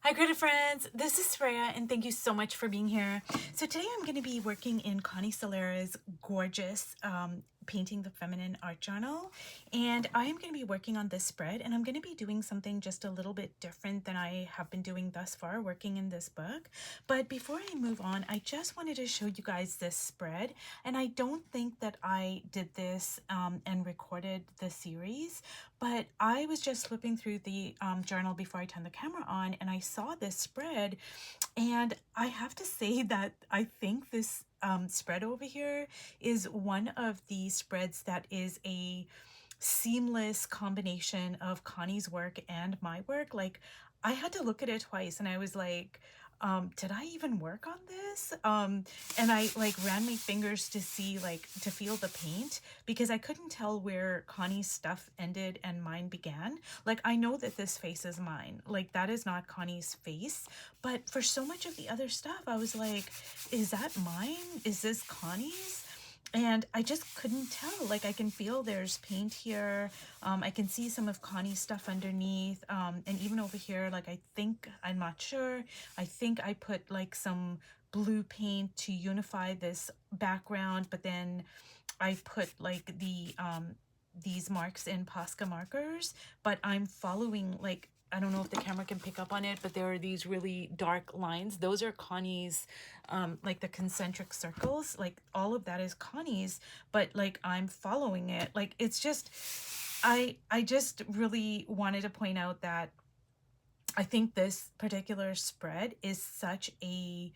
Hi creative friends, this is Solera and thank you so much for being here. So today I'm going to be working in Connie Solera's gorgeous Painting the Feminine art journal, and I am going to be working on this spread, and I'm going to be doing something just a little bit different than I have been doing thus far working in this book. But before I move on, I just wanted to show you guys this spread, and I don't think that I did this and recorded the series, but I was just flipping through the journal before I turned the camera on, and I saw this spread, and I have to say that I think this spread over here is one of the spreads that is a seamless combination of Connie's work and my work. Like, I had to look at it twice and I was like, did I even work on this? And I like ran my fingers to see, like, to feel the paint, because I couldn't tell where Connie's stuff ended and mine began. Like, I know that this face is mine, like that is not Connie's face, but for so much of the other stuff I was like, is that mine? Is this Connie's? And I just couldn't tell. Like, I can feel there's paint here. I can see some of Connie's stuff underneath. And even over here, like, I think, I'm not sure, I think I put like some blue paint to unify this background, but then I put like the these marks in Posca markers, but I'm following, like, I don't know if the camera can pick up on it, but there are these really dark lines. Those are Connie's, like the concentric circles, like all of that is Connie's, but like I'm following it. Like, it's just, I just really wanted to point out that I think this particular spread is such a,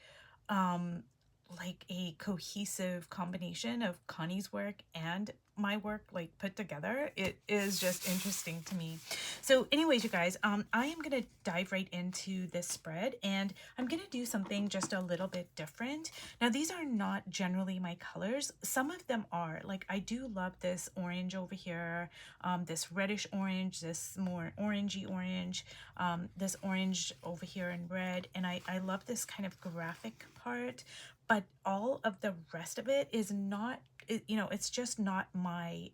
like a cohesive combination of Connie's work and my work, like put together. It is just interesting to me. So anyways, you guys, I am gonna dive right into this spread, and I'm gonna do something just a little bit different. Now, these are not generally my colors. Some of them are. Like, I do love this orange over here, this reddish orange, this more orangey orange, this orange over here in red, and I love this kind of graphic part, but all of the rest of it is not, you know, it's just not my,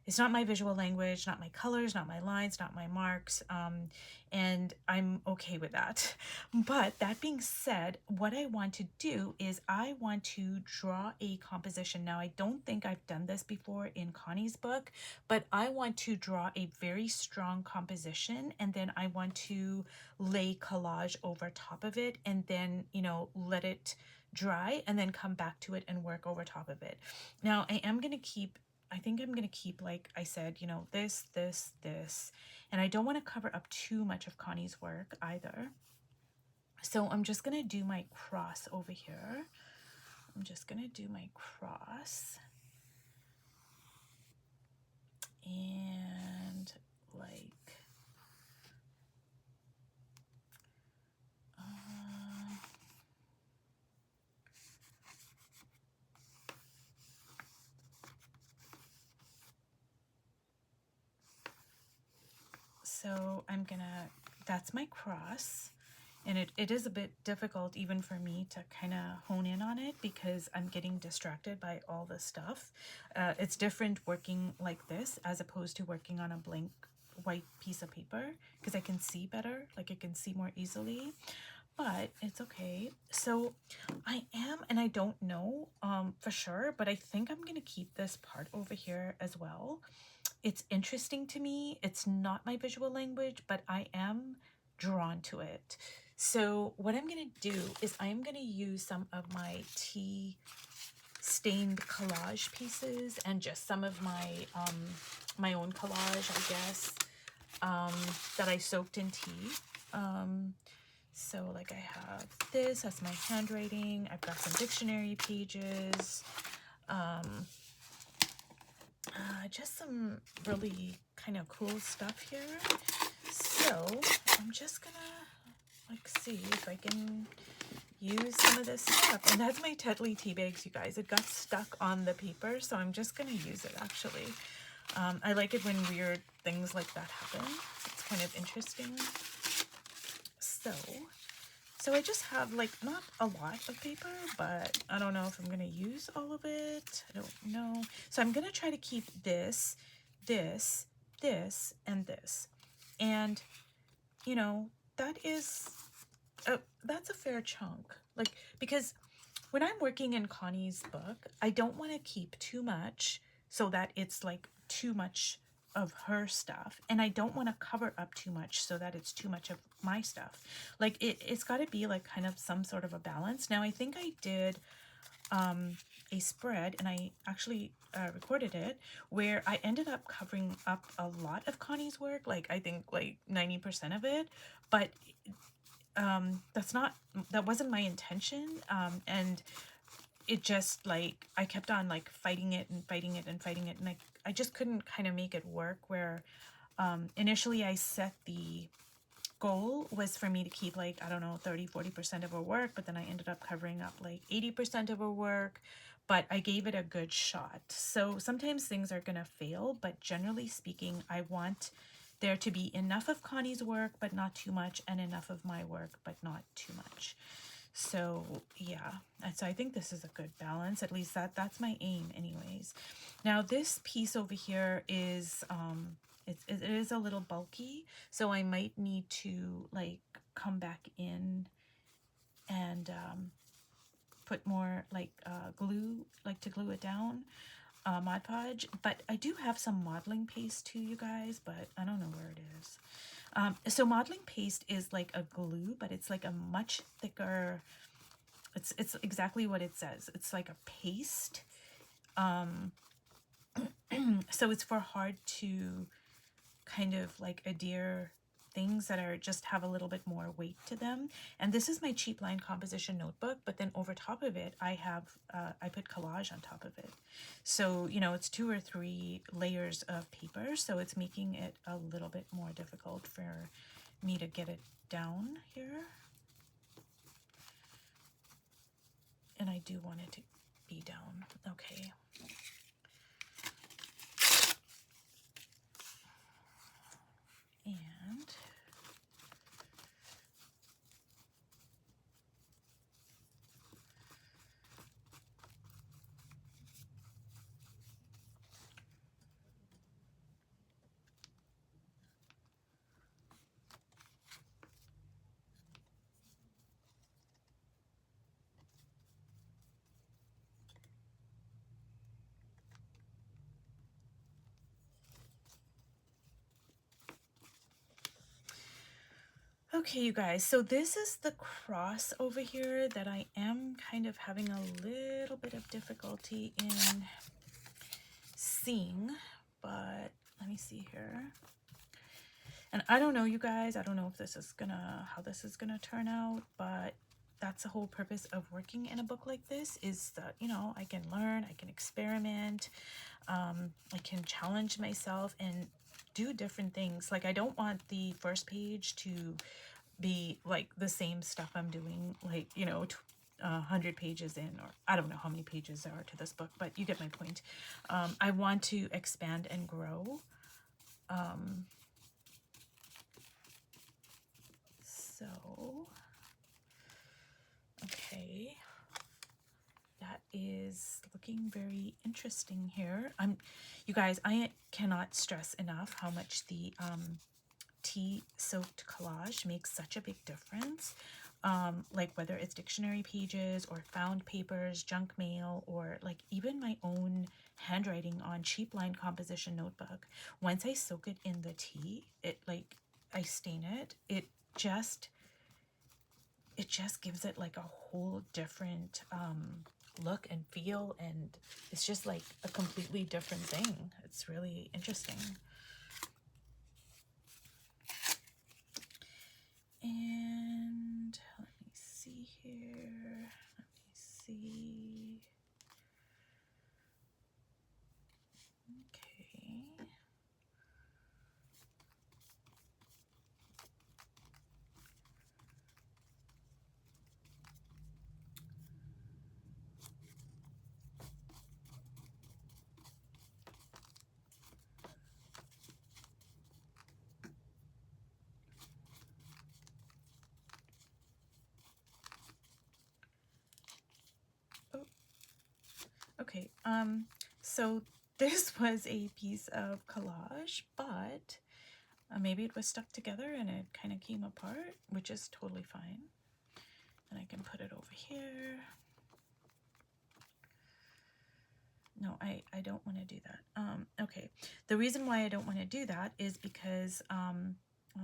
it's not my visual language, not my colors, not my lines, not my marks, and I'm okay with that. But that being said, what I want to do is I want to draw a composition. Now, I don't think I've done this before in Connie's book, but I want to draw a very strong composition, and then I want to lay collage over top of it, and then, you know, let it dry and then come back to it and work over top of it. Now, I am going to keep, I think I'm going to keep, like I said, you know, this, and I don't want to cover up too much of Connie's work either. So I'm just going to do my cross over here. I'm just going to do my cross. And like, so I'm gonna, that's my cross. And it is a bit difficult even for me to kind of hone in on it because I'm getting distracted by all this stuff. It's different working like this as opposed to working on a blank white piece of paper, because I can see better, like I can see more easily, but it's okay. So I am, and I don't know for sure, but I think I'm gonna keep this part over here as well. It's interesting to me. It's not my visual language, but I am drawn to it. So what I'm going to do is I'm going to use some of my tea stained collage pieces and just some of my my own collage, I guess, that I soaked in tea. So like I have this, that's my handwriting. I've got some dictionary pages. Just some really kind of cool stuff here. So I'm just gonna like see if I can use some of this stuff. And that's my Tetley tea bags, you guys. It got stuck on the paper, so I'm just gonna use it actually. I like it when weird things like that happen. It's kind of interesting. So I just have like not a lot of paper, but I don't know if I'm gonna use all of it. I don't know. So I'm gonna try to keep this, this, and this. And you know, that is, that's a fair chunk. Like, because when I'm working in Connie's book, I don't want to keep too much so that it's like too much of her stuff, and I don't want to cover up too much so that it's too much of my stuff. Like it's got to be like kind of some sort of a balance. Now I think I did a spread, and I actually recorded it, where I ended up covering up a lot of Connie's work, like I think like 90% of it, but that wasn't my intention. And it just like I kept on like fighting it and fighting it and fighting it, and I just couldn't kind of make it work. Where initially I set the goal was for me to keep like, I don't know, 30-40% of her work, but then I ended up covering up like 80% of her work, but I gave it a good shot. So sometimes things are gonna fail, but generally speaking, I want there to be enough of Connie's work but not too much, and enough of my work but not too much. So yeah, and so I think this is a good balance. At least that's my aim anyways. Now this piece over here is it is a little bulky, so I might need to like come back in and put more like glue, like to glue it down, Mod Podge. But I do have some modeling paste too, you guys, but I don't know where it is. So modeling paste is like a glue, but it's like a much thicker, it's exactly what it says. It's like a paste. So it's for hard to kind of like adhere things that are just have a little bit more weight to them. And this is my cheap line composition notebook, but then over top of it I have I put collage on top of it, so you know it's 2 or 3 layers of paper, so it's making it a little bit more difficult for me to get it down here. And I do want it to be down. Okay. And okay, you guys, so this is the cross over here that I am kind of having a little bit of difficulty in seeing, but let me see here. And I don't know, you guys, I don't know if this is gonna, how this is gonna turn out, but that's the whole purpose of working in a book like this, is that, you know, I can learn, I can experiment, I can challenge myself and do different things. Like I don't want the first page to be like the same stuff I'm doing, like, you know, 100 pages in, or I don't know how many pages there are to this book, but you get my point. I want to expand and grow. So, okay, that is looking very interesting here. You guys, I cannot stress enough how much the tea soaked collage makes such a big difference. Like whether it's dictionary pages or found papers, junk mail, or like even my own handwriting on cheap line composition notebook. Once I soak it in the tea, it like I stain it, it just gives it like a whole different look and feel, and it's just like a completely different thing. It's really interesting. And let me see here. Let me see. Okay. Oh, okay. So this was a piece of collage, but Maybe it was stuck together and it kind of came apart, which is totally fine. And I can put it over here. No, I don't want to do that. Okay, the reason why I don't want to do that is because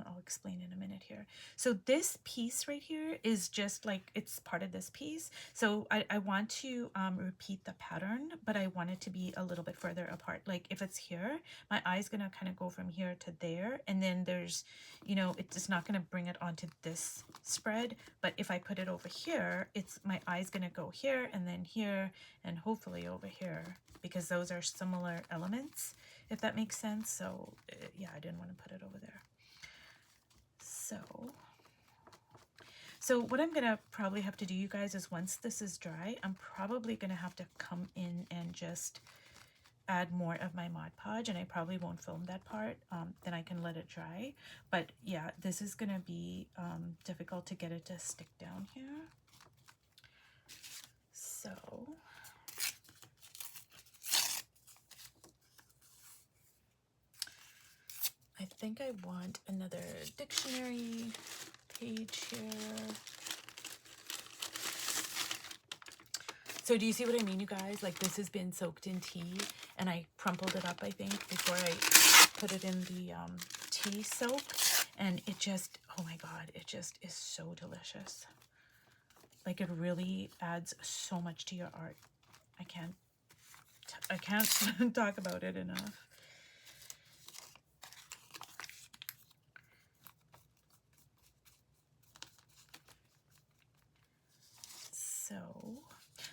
I'll explain in a minute here. So this piece right here is just like, it's part of this piece. So I want to repeat the pattern, but I want it to be a little bit further apart. Like if it's here, my eye's gonna kind of go from here to there, and then there's, you know, it's not gonna bring it onto this spread. But if I put it over here, it's, my eye's gonna go here and then here and hopefully over here, because those are similar elements, if that makes sense. So yeah, I didn't want to put it over there. So what I'm gonna probably have to do, you guys, is once this is dry, I'm probably gonna have to come in and just add more of my Mod Podge, and I probably won't film that part. Then I can let it dry. But yeah, this is gonna be difficult to get it to stick down here. So I think I want another dictionary page here. So do you see what I mean, you guys? Like this has been soaked in tea, and I crumpled it up, I think, before I put it in the tea soak, and it just, oh my God, it just is so delicious. Like it really adds so much to your art. I can't talk about it enough.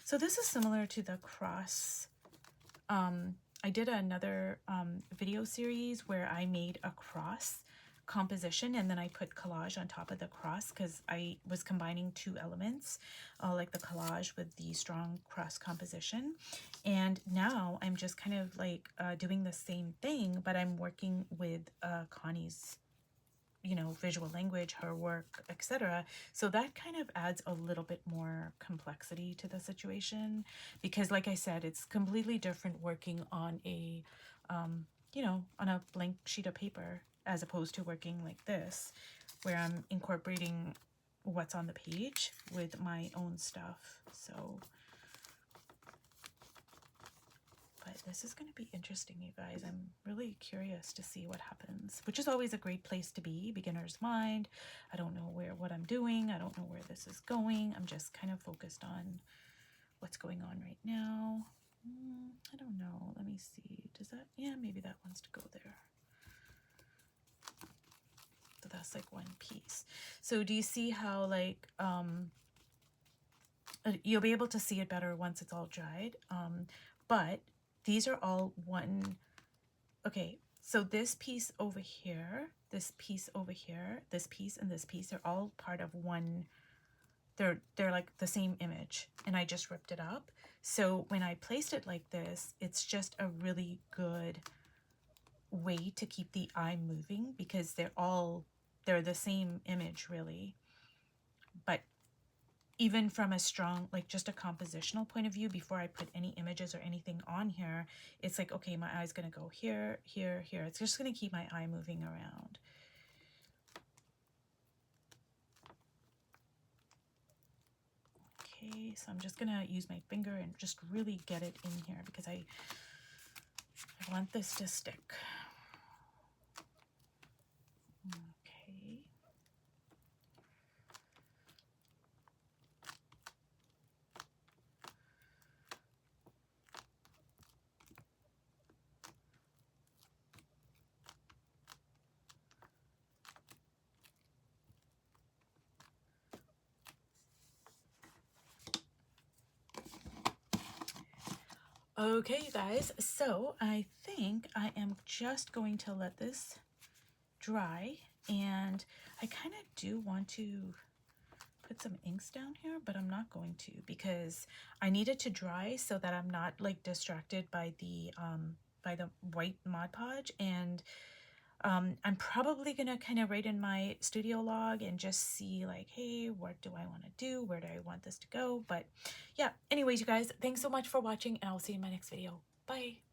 So this is similar to the cross. I did another video series where I made a cross composition, and then I put collage on top of the cross because I was combining two elements, like the collage with the strong cross composition. And now I'm just kind of like doing the same thing, but I'm working with Connie's, you know, visual language, her work, etc. So that kind of adds a little bit more complexity to the situation, because like I said, it's completely different working on a you know, on a blank sheet of paper as opposed to working like this, where I'm incorporating what's on the page with my own stuff. So but this is going to be interesting, you guys. I'm really curious to see what happens, which is always a great place to be, beginner's mind. I don't know what I'm doing. I don't know where this is going. I'm just kind of focused on what's going on right now. I don't know. Let me see. Does that, yeah, maybe that wants to go there. So that's like one piece. So do you see how like, you'll be able to see it better once it's all dried. But these are all one. Okay, so this piece over here, this piece over here, this piece and this piece are all part of one. They're like the same image, and I just ripped it up. So when I placed it like this, it's just a really good way to keep the eye moving, because they're the same image really. But even from a strong, like just a compositional point of view, before I put any images or anything on here, it's like, okay, my eye's gonna go here, here, here. It's just gonna keep my eye moving around. Okay, so I'm just gonna use my finger and just really get it in here, because I want this to stick. Okay. Okay, you guys, so I think I am just going to let this dry, and I kind of do want to put some inks down here, but I'm not going to, because I need it to dry so that I'm not like distracted by the white Mod Podge. And I'm probably gonna kind of write in my studio log and just see like, hey, what do I want to do? Where do I want this to go? But yeah, anyways, you guys, thanks so much for watching, and I'll see you in my next video. Bye.